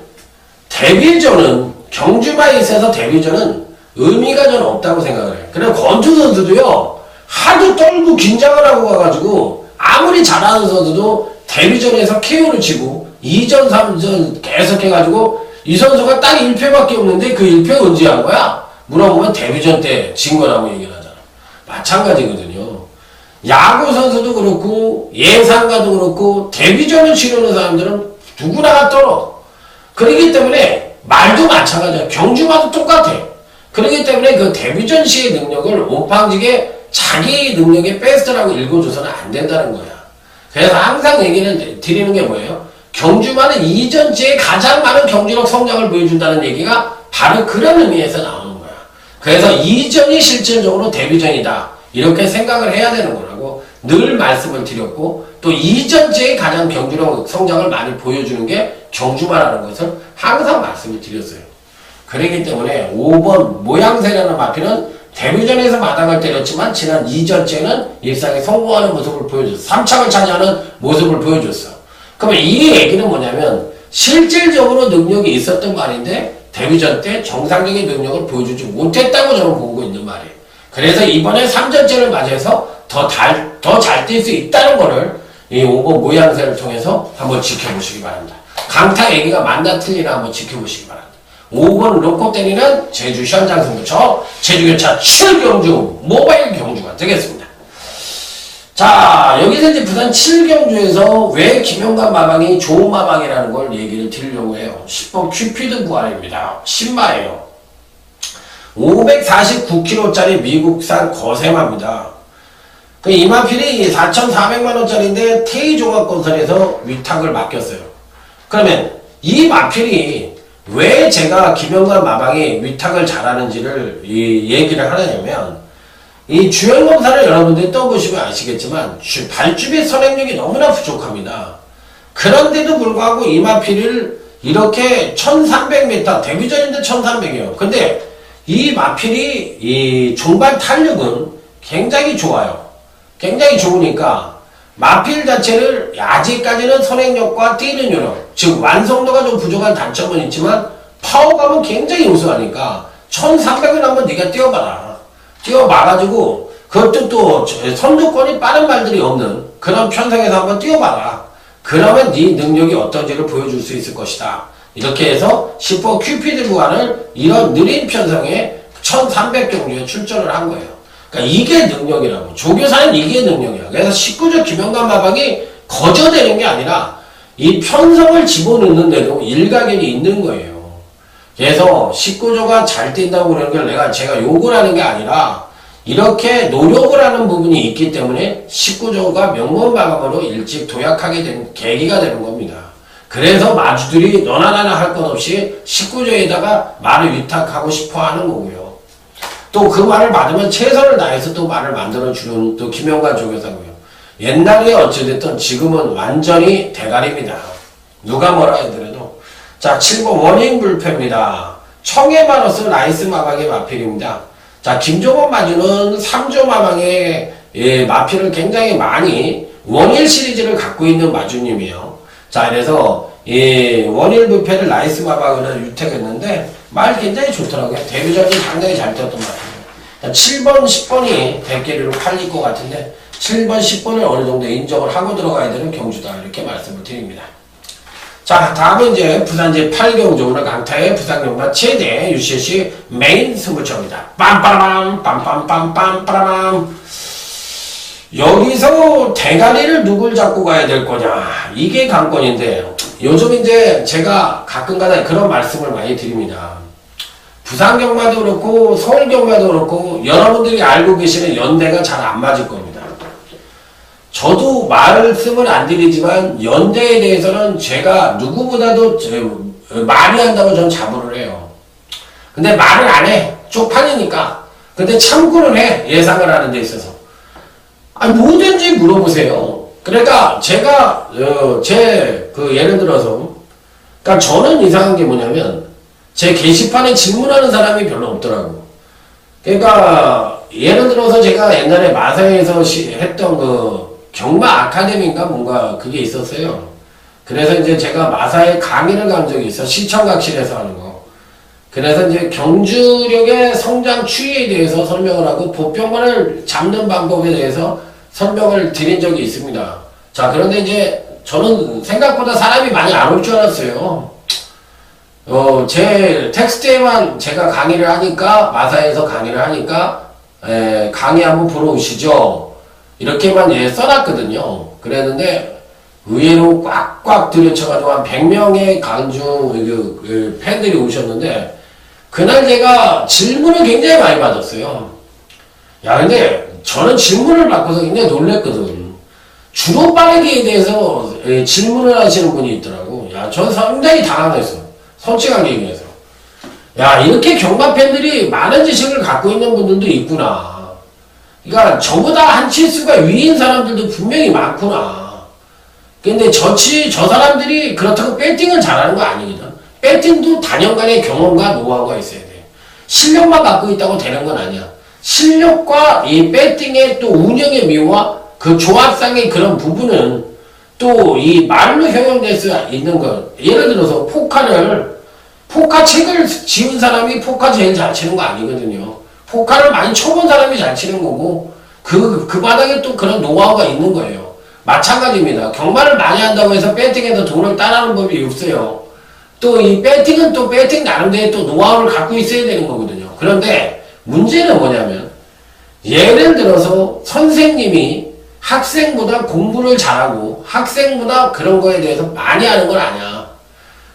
데뷔전은 경주마에 있어서 데뷔전은 의미가 저는 없다고 생각을 해요. 그리고 권투 선수도요, 하도 떨고 긴장을 하고 가가지고 아무리 잘하는 선수도 데뷔전에서 KO를 치고 2전 3전 계속 해가지고 이 선수가 딱 1패밖에 없는데 그 1패 언제 한 거야? 물어보면 데뷔전 때 진 거라고 얘기를 하잖아. 마찬가지거든요. 야구 선수도 그렇고 예상가도 그렇고 데뷔전을 치르는 사람들은 누구나가 떨어. 그렇기 때문에 말도 마찬가지야. 경주마도 똑같아. 그렇기 때문에 그 데뷔전 시의 능력을 온팡지게 자기 능력의 베스트라고 읽어줘서는 안 된다는 거야. 그래서 항상 얘기를 드리는 게 뭐예요? 경주마는 이전지에 가장 많은 경주력 성장을 보여준다는 얘기가 바로 그런 의미에서 나오는 거야. 그래서 이전이 실질적으로 데뷔전이다. 이렇게 생각을 해야 되는 거라고 늘 말씀을 드렸고, 또 이전지에 가장 경주력 성장을 많이 보여주는 게 경주마라는 것을 항상 말씀을 드렸어요. 그렇기 때문에 5번 모양새라는 마피는 데뷔전에서 마당을 때렸지만 지난 2전째는 일상에 성공하는 모습을 보여줬어. 3착을 차지하는 모습을 보여줬어. 그러면 이 얘기는 뭐냐면 실질적으로 능력이 있었던 말인데 데뷔전 때 정상적인 능력을 보여주지 못했다고 저는 보고 있는 말이에요. 그래서 이번에 3전째를 맞이해서 더 잘 뛸 수 있다는 거를 이 5번 모양새를 통해서 한번 지켜보시기 바랍니다. 강타 얘기가 맞나 틀리나 한번 지켜보시기 바랍니다. 5번 놓고 때리는 제주 시원장 승부처 제주교차 7경주 모바일 경주가 되겠습니다. 자, 여기서 이제 부산 7경주에서 왜 김영관 마방이 좋은 마방이라는 걸 얘기를 드리려고 해요. 10번 큐피드 부활입니다. 신마예요. 549kg짜리 미국산 거세마입니다. 그 이마필이 4,400만원짜리인데 테이종합건설에서 위탁을 맡겼어요. 그러면 이 마필이 왜 제가 김영관 마방이 위탁을 잘하는지를 얘기를 하려면, 이 주행검사를 여러분들이 떠보시면 아시겠지만 발주비 선행력이 너무나 부족합니다. 그런데도 불구하고 이마필을 이렇게 1300m, 데뷔전인데 1300이에요. 근데 이 마필이 이 중반 탄력은 굉장히 좋아요. 굉장히 좋으니까 마필 자체를 아직까지는 선행력과 뛰는 요령, 즉 완성도가 좀 부족한 단점은 있지만 파워감은 굉장히 우수하니까 1300을 한번 네가 뛰어봐라. 뛰어봐가지고 그것도 또 선두권이 빠른 말들이 없는 그런 편성에서 한번 뛰어봐라. 그러면 네 능력이 어떤지를 보여줄 수 있을 것이다. 이렇게 해서 10번 큐피드 구간을 이런 느린 편성에 1300경주에 출전을 한 거예요. 그러니까 이게 능력이라고. 조교사는 이게 능력이야. 그래서 19조 김영관 마방이 거저되는 게 아니라 이 편성을 집어넣는데도 일가견이 있는 거예요. 그래서 19조가 잘 뛴다고 그러는 걸 제가 욕을 하는 게 아니라 이렇게 노력을 하는 부분이 있기 때문에 19조가 명문 마방으로 일찍 도약하게 된 계기가 되는 겁니다. 그래서 마주들이 너나 나나 할 것 없이 19조에다가 말을 위탁하고 싶어 하는 거고요. 또 그 말을 받으면 최선을 다해서 또 말을 만들어주는 또 김영관 조교사고요. 옛날에 어찌됐든 지금은 완전히 대가리입니다. 누가 뭐라 하더라도. 자, 7번 원인 불패입니다. 청해 마너스 라이스 마방의 마필입니다. 자, 김종원 마주는 3조 마방의 마필을 굉장히 많이 원일 시리즈를 갖고 있는 마주님이에요. 자, 그래서 원일 불패를 라이스 마방을 유택했는데 말 굉장히 좋더라고요. 데뷔전이 상당히 잘 뛰었던 것 같아요. 7번, 10번이 대끼리로 팔릴 것 같은데 7번, 10번을 어느 정도 인정을 하고 들어가야 되는 경주다. 이렇게 말씀을 드립니다. 자, 다음은 이제 부산제 8경주 오늘 강타의 부산경마 최대 UCC 메인 승부처입니다. 빰빠라밤, 빰빰빰빰빠라밤. 여기서 대가리를 누굴 잡고 가야 될 거냐. 이게 관건인데, 요즘 이제 제가 가끔가다 그런 말씀을 많이 드립니다. 부산경마도 그렇고, 서울경마도 그렇고, 여러분들이 알고 계시는 연대가 잘 안 맞을 겁니다. 저도 말씀을 안 드리지만, 연대에 대해서는 제가 누구보다도 많이 한다고 저는 자부를 해요. 근데 말을 안 해. 쪽팔리니까. 근데 참고를 해. 예상을 하는 데 있어서. 아니, 뭐든지 물어보세요. 그러니까 제가, 예를 들어서, 그러니까 저는 이상한 게 뭐냐면, 제 게시판에 질문하는 사람이 별로 없더라고. 그러니까, 예를 들어서 제가 옛날에 마사에서 했던 경마 아카데미인가 뭔가 그게 있었어요. 그래서 이제 제가 마사에 강의를 간 적이 있어. 시청각실에서 하는 거. 그래서 이제 경주력의 성장 추이에 대해서 설명을 하고 보병만을 잡는 방법에 대해서 설명을 드린 적이 있습니다. 자, 그런데 이제 저는 생각보다 사람이 많이 안 올 줄 알았어요. 제 텍스트에만 제가 강의를 하니까, 마사에서 강의를 하니까, 강의 한번 보러 오시죠. 이렇게만 써놨거든요. 그랬는데, 의외로 꽉꽉 들여쳐가지고 한 100명의 강주 팬들이 오셨는데, 그날 제가 질문을 굉장히 많이 받았어요. 야, 근데 저는 질문을 받고서 굉장히 놀랬거든. 주로 빠르기에 대해서 질문을 하시는 분이 있더라고. 야, 전 상당히 당황했어. 솔직하게 얘기해서. 야, 이렇게 경마 팬들이 많은 지식을 갖고 있는 분들도 있구나. 그러니까 저보다 한 치수가 위인 사람들도 분명히 많구나. 근데 저 사람들이 그렇다고 배팅을 잘하는 거 아니거든. 배팅도 단연간의 경험과 노하우가 있어야 돼. 실력만 갖고 있다고 되는 건 아니야. 실력과 이 배팅의 또 운영의 묘와 그 조합상의 그런 부분은 또 이 말로 형용될 수 있는 것. 예를 들어서 포카 책을 지은 사람이 포카 제일 잘 치는 거 아니거든요. 포카를 많이 쳐본 사람이 잘 치는 거고, 그 바닥에 또 그런 노하우가 있는 거예요. 마찬가지입니다. 경마를 많이 한다고 해서 배팅에서 돈을 따라하는 법이 없어요. 또 이 배팅은 또 배팅 나름대로 또 노하우를 갖고 있어야 되는 거거든요. 그런데 문제는 뭐냐면, 예를 들어서 선생님이 학생보다 공부를 잘하고 학생보다 그런 거에 대해서 많이 하는 건 아니야.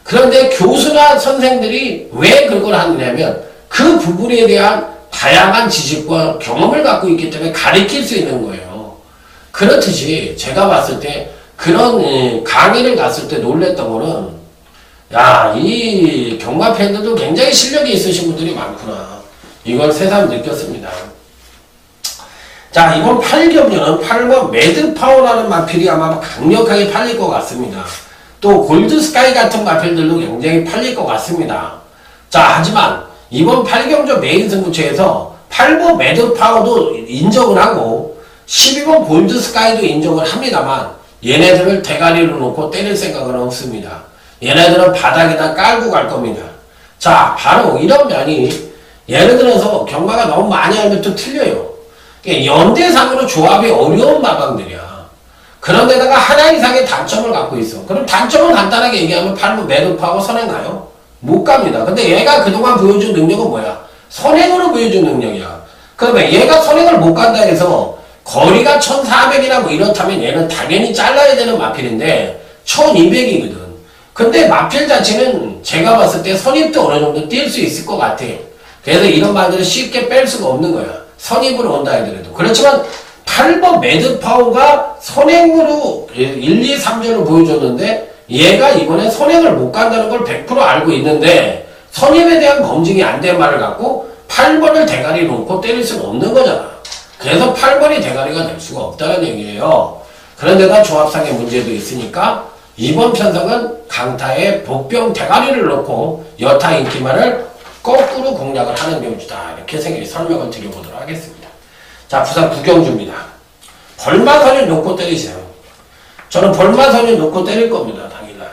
그런데 교수나 선생들이 왜 그걸 하느냐면 그 부분에 대한 다양한 지식과 경험을 갖고 있기 때문에 가르칠 수 있는 거예요. 그렇듯이 제가 봤을 때 그런 강의를 갔을 때 놀랬던 거는, 야, 이 경마 팬들도 굉장히 실력이 있으신 분들이 많구나. 이걸 새삼 느꼈습니다. 자, 이번 8경주는 8번 매드파워라는 마필이 아마 강력하게 팔릴 것 같습니다. 또 골드스카이 같은 마필들도 굉장히 팔릴 것 같습니다. 자, 하지만 이번 8경주 메인 승부처에서 8번 매드파워도 인정을 하고 12번 골드스카이도 인정을 합니다만, 얘네들을 대가리로 놓고 때릴 생각은 없습니다. 얘네들은 바닥에다 깔고 갈 겁니다. 자, 바로 이런 면이, 예를 들어서 경마가 너무 많이 알면 또 틀려요. 연대상으로 조합이 어려운 마방들이야. 그런데다가 하나 이상의 단점을 갖고 있어. 그럼 단점을 간단하게 얘기하면 8번 매듭하고 선행 가요? 못 갑니다. 근데 얘가 그동안 보여준 능력은 뭐야? 선행으로 보여준 능력이야. 그러면 얘가 선행을 못 간다 해서 거리가 1400이나 뭐 이렇다면 얘는 당연히 잘라야 되는 마필인데 1200이거든. 근데 마필 자체는 제가 봤을 때 선입도 어느 정도 뛸 수 있을 것 같아. 그래서 이런 말들을 쉽게 뺄 수가 없는 거야. 선입으로 온다 하더라도. 그렇지만 8번 매드파워가 선행으로 1, 2, 3전을 보여줬는데 얘가 이번에 선행을 못 간다는 걸 100% 알고 있는데 선임에 대한 검증이 안 된 말을 갖고 8번을 대가리 놓고 때릴 수는 없는 거잖아. 그래서 8번이 대가리가 될 수가 없다는 얘기예요. 그런데다 조합상의 문제도 있으니까 이번 편성은 강타의 복병 대가리를 놓고 여타 인기만을 거꾸로 공략을 하는 경주다. 이렇게 설명을 드려보도록 하겠습니다. 자, 부산 구경주입니다. 벌마선을 놓고 때리세요. 저는 벌마선을 놓고 때릴 겁니다. 당일날.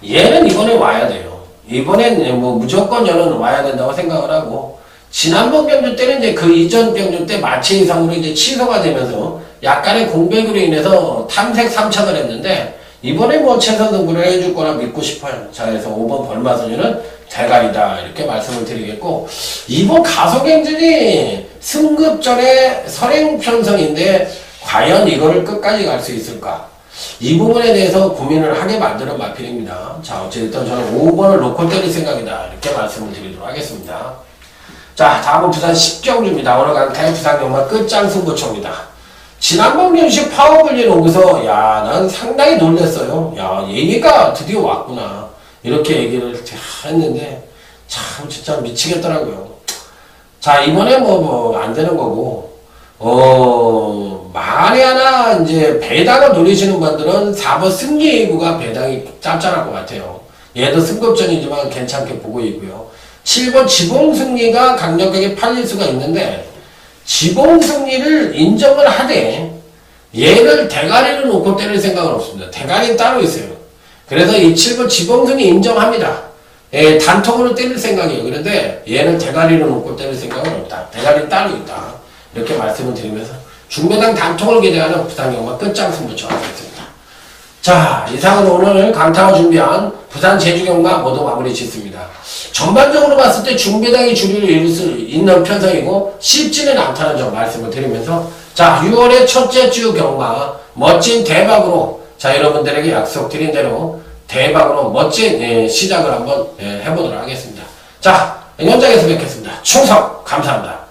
얘는 이번에 와야 돼요. 이번엔 뭐 무조건 저는 와야 된다고 생각을 하고, 지난번 경주 때는 이제 그 이전 경주 때 마치 이상으로 이제 취소가 되면서 약간의 공백으로 인해서 탐색 3착을 했는데, 이번에 뭐 최선 승부를 해줄 거라 믿고 싶어요. 자, 그래서 5번 벌마선유는 대가리다. 이렇게 말씀을 드리겠고, 이번 가속행진이 승급전의 선행편성인데, 과연 이거를 끝까지 갈 수 있을까? 이 부분에 대해서 고민을 하게 만드는 마필입니다. 자, 어쨌든 저는 5번을 놓고 때릴 생각이다. 이렇게 말씀을 드리도록 하겠습니다. 자, 다음은 부산 10경주입니다. 오늘 강타의 부산 경마 끝장 승부처입니다. 지난번 경시 파워블린 오고서 야, 난 상당히 놀랐어요. 야, 얘기가 드디어 왔구나. 이렇게 얘기를 했는데 참 진짜 미치겠더라고요. 자, 이번에 안 되는 거고, 만에 하나 이제 배당을 노리시는 분들은 4번 승리의구가 배당이 짭짤할 것 같아요. 얘도 승급전이지만 괜찮게 보고 있고요. 7번 지봉승리가 강력하게 팔릴 수가 있는데, 지봉승리를 인정을 하되 얘를 대가리를 놓고 때릴 생각은 없습니다. 대가리는 따로 있어요. 그래서 이 7번 지봉승리 인정합니다. 예, 단통으로 때릴 생각이에요. 그런데 얘는 대가리를 놓고 때릴 생각은 없다. 대가리는 따로 있다. 이렇게 말씀을 드리면서 중배당 단통을 기대하는 부산경마 끝장 승부처 하겠습니다. 자, 이상은 오늘 강타가 준비한 부산 제주경마 모두 마무리 짓습니다. 전반적으로 봤을 때 중배당이 주류를 이룰 수 있는 편성이고 쉽지는 않다는 점 말씀을 드리면서, 자, 6월의 첫째 주 경마 멋진 대박으로, 자, 여러분들에게 약속드린 대로 대박으로 멋진 시작을 한번 해보도록 하겠습니다. 자, 현장에서 뵙겠습니다. 충성 감사합니다.